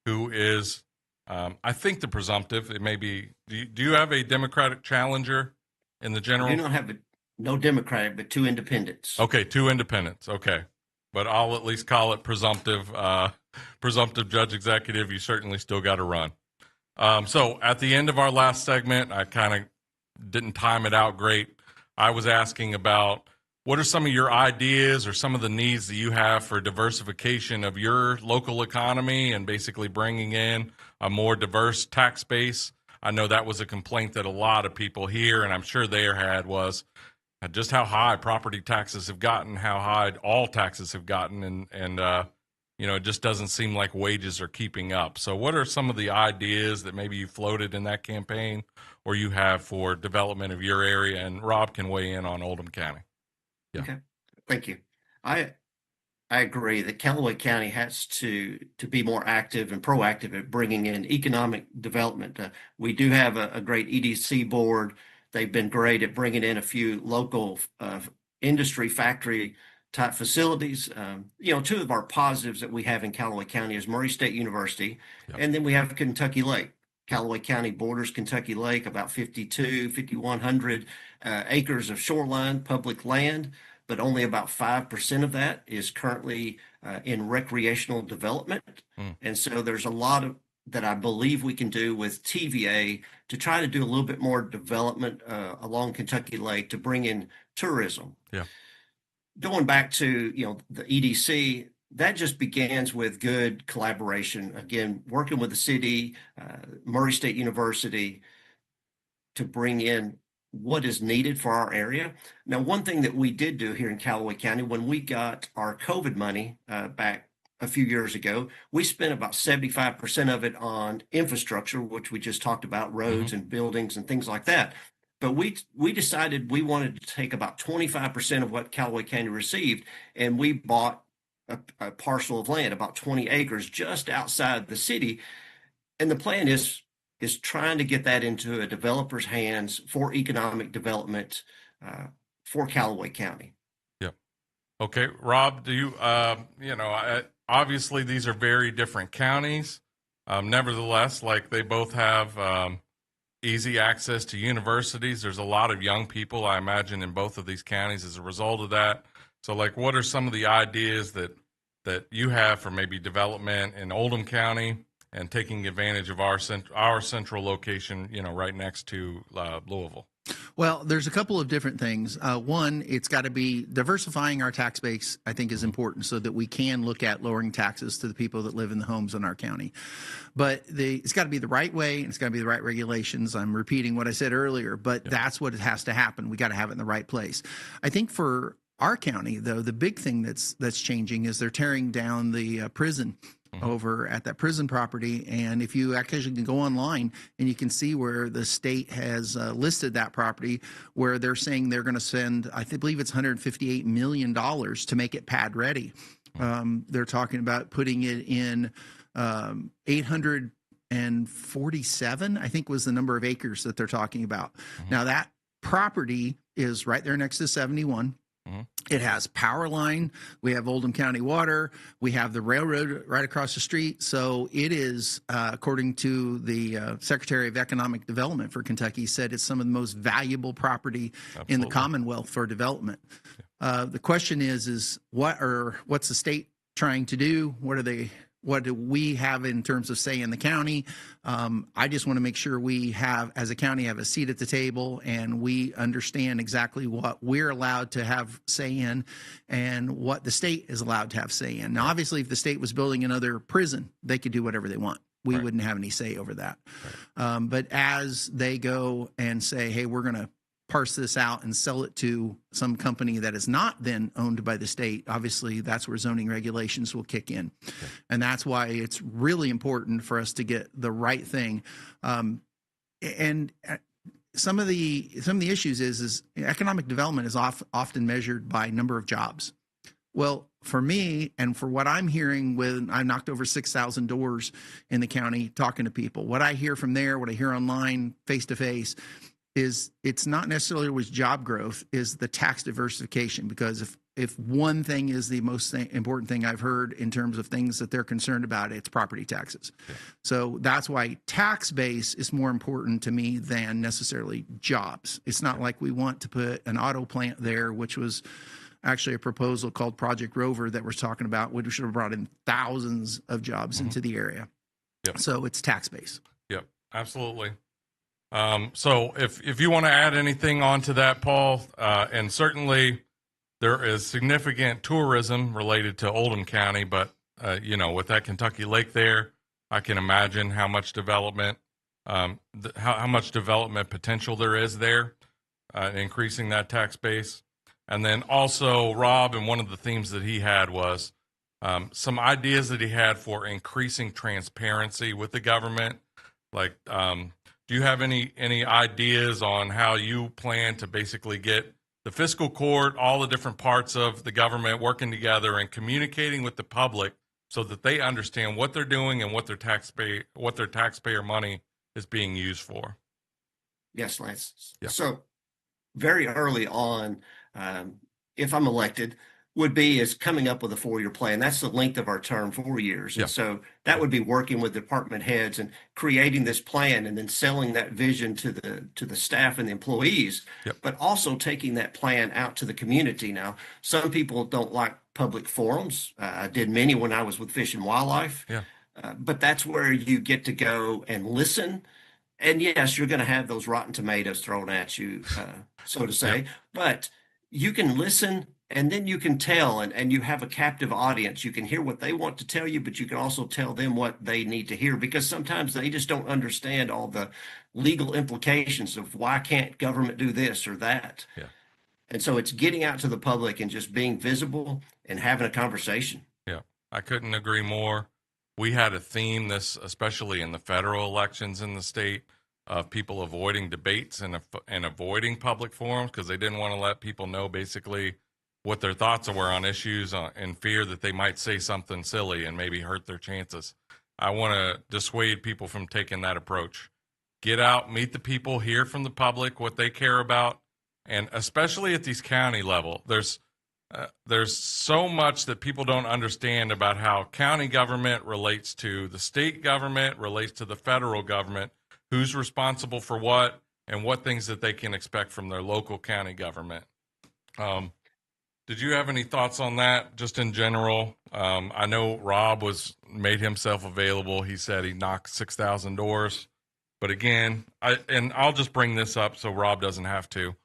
Speaker 3: who is, I think, the presumptive. It may be. Do you have a Democratic challenger in the general?
Speaker 5: We don't have no Democratic, but two independents.
Speaker 3: Okay, two independents. Okay, but I'll at least call it presumptive. Presumptive judge executive. You certainly still got to run. So at the end of our last segment, I kind of didn't time it out great. I was asking about what are some of your ideas or some of the needs that you have for diversification of your local economy and basically bringing in a more diverse tax base. I know that was a complaint that a lot of people here, and I'm sure they had, was just how high property taxes have gotten, how high all taxes have gotten, and it just doesn't seem like wages are keeping up. So what are some of the ideas that maybe you floated in that campaign or you have for development of your area? And Rob can weigh in on Oldham County. Yeah.
Speaker 5: Okay, thank you. I agree that Callaway County has to be more active and proactive at bringing in economic development. We do have a great EDC board. They've been great at bringing in a few local industry factory type facilities. Two of our positives that we have in Callaway County is Murray State University, and then we have Kentucky Lake. Callaway County borders Kentucky Lake, about 5,100 acres of shoreline public land, but only about 5% of that is currently in recreational development. And so there's a lot of that I believe we can do with TVA to try to do a little bit more development along Kentucky Lake to bring in tourism.
Speaker 3: Yeah.
Speaker 5: Going back to, the EDC, that just begins with good collaboration. Again, working with the city, Murray State University to bring in what is needed for our area. Now, one thing that we did do here in Callaway County, when we got our COVID money back a few years ago, we spent about 75% of it on infrastructure, which we just talked about, roads and buildings and things like that. But we decided we wanted to take about 25% of what Callaway County received, and we bought a parcel of land, about 20 acres, just outside the city. And the plan is trying to get that into a developer's hands for economic development for Callaway County.
Speaker 3: Yep. Okay, Rob, do you, obviously these are very different counties. Nevertheless, like they both have easy access to universities. There's a lot of young people, I imagine, in both of these counties as a result of that. So, like, what are some of the ideas that you have for maybe development in Oldham County and taking advantage of our central location, right next to Louisville?
Speaker 4: Well, there's a couple of different things. One, it's got to be diversifying our tax base, I think, is important so that we can look at lowering taxes to the people that live in the homes in our county. But it's got to be the right way, and it's got to be the right regulations. I'm repeating what I said earlier, but that's what has to happen. We got to have it in the right place. I think for our county, though, the big thing that's changing is they're tearing down the prison over at that prison property. And if you actually can go online and you can see where the state has listed that property, where they're saying they're going to spend, believe it's $158 million to make it pad ready. They're talking about putting it in 847, I think was the number of acres that they're talking about. Now that property is right there next to 71. It has power line. We have Oldham County Water. We have the railroad right across the street. So it is, according to the Secretary of Economic Development for Kentucky, said it's some of the most valuable property in the Commonwealth for development. The question is what's the state trying to do? What do we have in terms of say in the county? I just want to make sure we have, as a county, have a seat at the table and we understand exactly what we're allowed to have say in and what the state is allowed to have say in. Now, obviously, if the state was building another prison, they could do whatever they want. We wouldn't have any say over that. But as they go and say, hey, we're going to parse this out and sell it to some company that is not then owned by the state, obviously that's where zoning regulations will kick in. And that's why it's really important for us to get the right thing. And some of the issues is economic development is often measured by number of jobs. Well, for me, and for what I'm hearing when I knocked over 6,000 doors in the county talking to people, what I hear from there, what I hear online, face to face, is it's not necessarily always job growth, is the tax diversification. Because if one thing is the most important thing I've heard in terms of things that they're concerned about, it's property taxes. So that's why tax base is more important to me than necessarily jobs. It's not like we want to put an auto plant there, which was actually a proposal called Project Rover that we're talking about, which should have brought in thousands of jobs into the area. So it's tax base.
Speaker 3: Yep, absolutely. So if you want to add anything onto that, Paul, and certainly there is significant tourism related to Oldham County, but, with that Kentucky Lake there, I can imagine how much development, how much development potential there is there, increasing that tax base. And then also Rob, and one of the themes that he had was some ideas that he had for increasing transparency with the government, like, do you have any ideas on how you plan to basically get the fiscal court, all the different parts of the government working together and communicating with the public so that they understand what they're doing and what their taxpayer money is being used for?
Speaker 5: Yes, Lance. So very early on, if I'm elected, is coming up with a 4-year plan. That's the length of our term, 4 years. And so that would be working with department heads and creating this plan and then selling that vision to the staff and the employees, but also taking that plan out to the community. Now, some people don't like public forums. I did many when I was with Fish and Wildlife, but that's where you get to go and listen. And yes, you're going to have those rotten tomatoes thrown at you, so to say, but you can listen And then you can tell, and you have a captive audience. You can hear what they want to tell you, but you can also tell them what they need to hear, because sometimes they just don't understand all the legal implications of why can't government do this or that.
Speaker 3: Yeah.
Speaker 5: And so it's getting out to the public and just being visible and having a conversation.
Speaker 3: Yeah, I couldn't agree more. We had a theme this, especially in the federal elections in the state, of people avoiding debates and avoiding public forums because they didn't want to let people know basically what their thoughts were on issues in fear that they might say something silly and maybe hurt their chances. I want to dissuade people from taking that approach. Get out, meet the people, hear from the public what they care about, and especially at these county level, there's so much that people don't understand about how county government relates to the state government, relates to the federal government, who's responsible for what, and what things that they can expect from their local county government. Did you have any thoughts on that, just in general? I know Rob made himself available. He said he knocked 6,000 doors. But again, I'll just bring this up so Rob doesn't have to.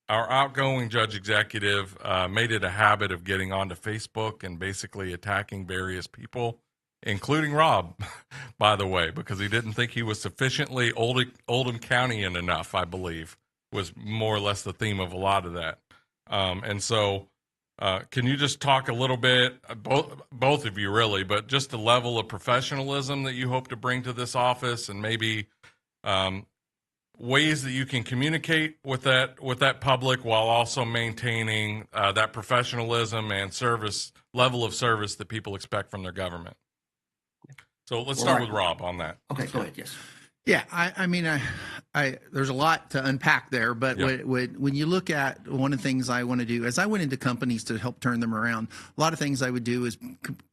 Speaker 3: Our outgoing judge executive made it a habit of getting onto Facebook and basically attacking various people, including Rob, by the way, because he didn't think he was sufficiently Oldham Countyan enough, I believe, was more or less the theme of a lot of that. And so can you just talk a little bit, both of you really, but just the level of professionalism that you hope to bring to this office, and maybe ways that you can communicate with that public while also maintaining that professionalism and level of service that people expect from their government. So let's start with Rob on that.
Speaker 5: Okay, go ahead. Yes.
Speaker 4: Yeah, I mean, there's a lot to unpack there, but when you look at one of the things I want to do, as I went into companies to help turn them around, a lot of things I would do is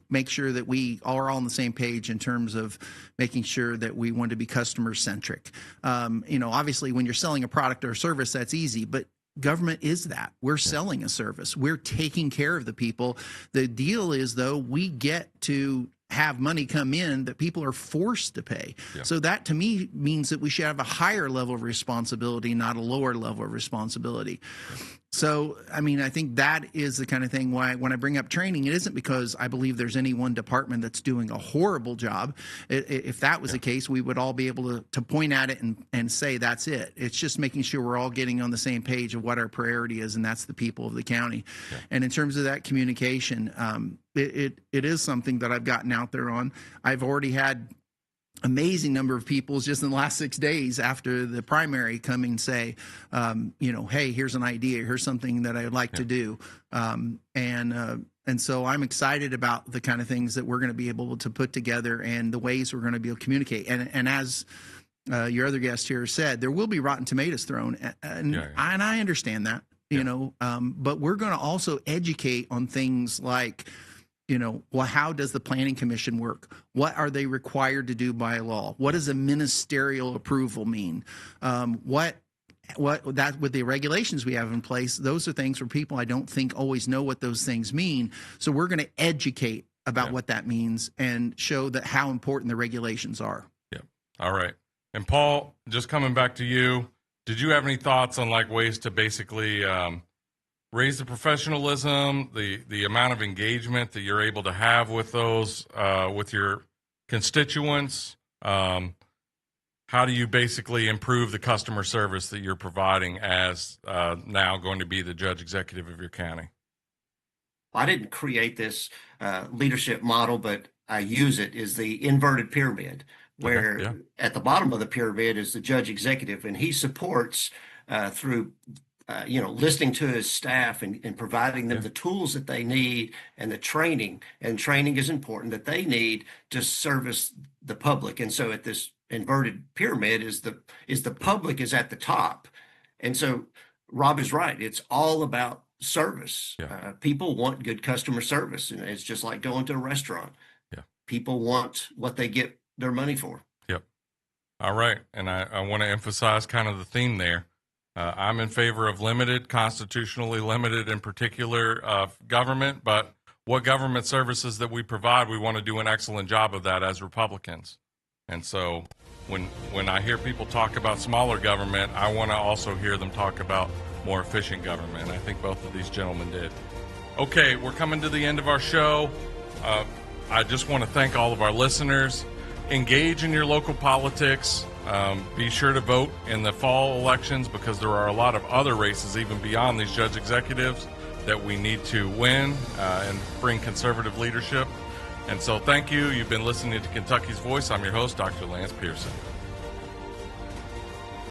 Speaker 4: make sure that we are all on the same page in terms of making sure that we want to be customer centric. Obviously, when you're selling a product or a service, that's easy, but government is that. We're selling a service. We're taking care of the people. The deal is, though, we get to have money come in that people are forced to pay. Yeah. So that to me means that we should have a higher level of responsibility, not a lower level of responsibility. Yeah. So, I mean, I think that is the kind of thing why when I bring up training, it isn't because I believe there's any one department that's doing a horrible job. If that was the case, we would all be able to point at it and say that's it. It's just making sure we're all getting on the same page of what our priority is, and that's the people of the county. Yeah. And in terms of that communication, it is something that I've gotten out there on. I've already had amazing number of people just in the last 6 days after the primary come and say, hey, here's an idea, here's something that I'd like to do. And so I'm excited about the kind of things that we're going to be able to put together and the ways we're going to be able to communicate. And as your other guest here said, there will be rotten tomatoes thrown. And I understand that, but we're going to also educate on things like, how does the Planning Commission work? What are they required to do by law? What does a ministerial approval mean? What with the regulations we have in place, those are things where people I don't think always know what those things mean. So we're going to educate about what that means and show that how important the regulations are.
Speaker 3: Yeah. All right. And Paul, just coming back to you, did you have any thoughts on ways to basically raise the professionalism, the amount of engagement that you're able to have with those, with your constituents? How do you basically improve the customer service that you're providing as now going to be the judge executive of your county?
Speaker 5: I didn't create this leadership model, but I use it, is the inverted pyramid, where at the bottom of the pyramid is the judge executive, and he supports through listening to his staff and providing them the tools that they need and the training. And training is important that they need to service the public. And so at this inverted pyramid is the public is at the top. And so Rob is right. It's all about service. Yeah. People want good customer service, and it's just like going to a restaurant. Yeah. People want what they get their money for.
Speaker 3: Yep. All right. And I want to emphasize kind of the theme there. I'm in favor of constitutionally limited in particular government, but what government services that we provide, we want to do an excellent job of that as Republicans. And so when I hear people talk about smaller government, I want to also hear them talk about more efficient government. I think both of these gentlemen did. Okay, we're coming to the end of our show. I just want to thank all of our listeners. Engage in your local politics. Be sure to vote in the fall elections, because there are a lot of other races even beyond these judge executives that we need to win and bring conservative leadership. And so thank you. You've been listening to Kentucky's Voice. I'm your host, Dr. Lance Pearson.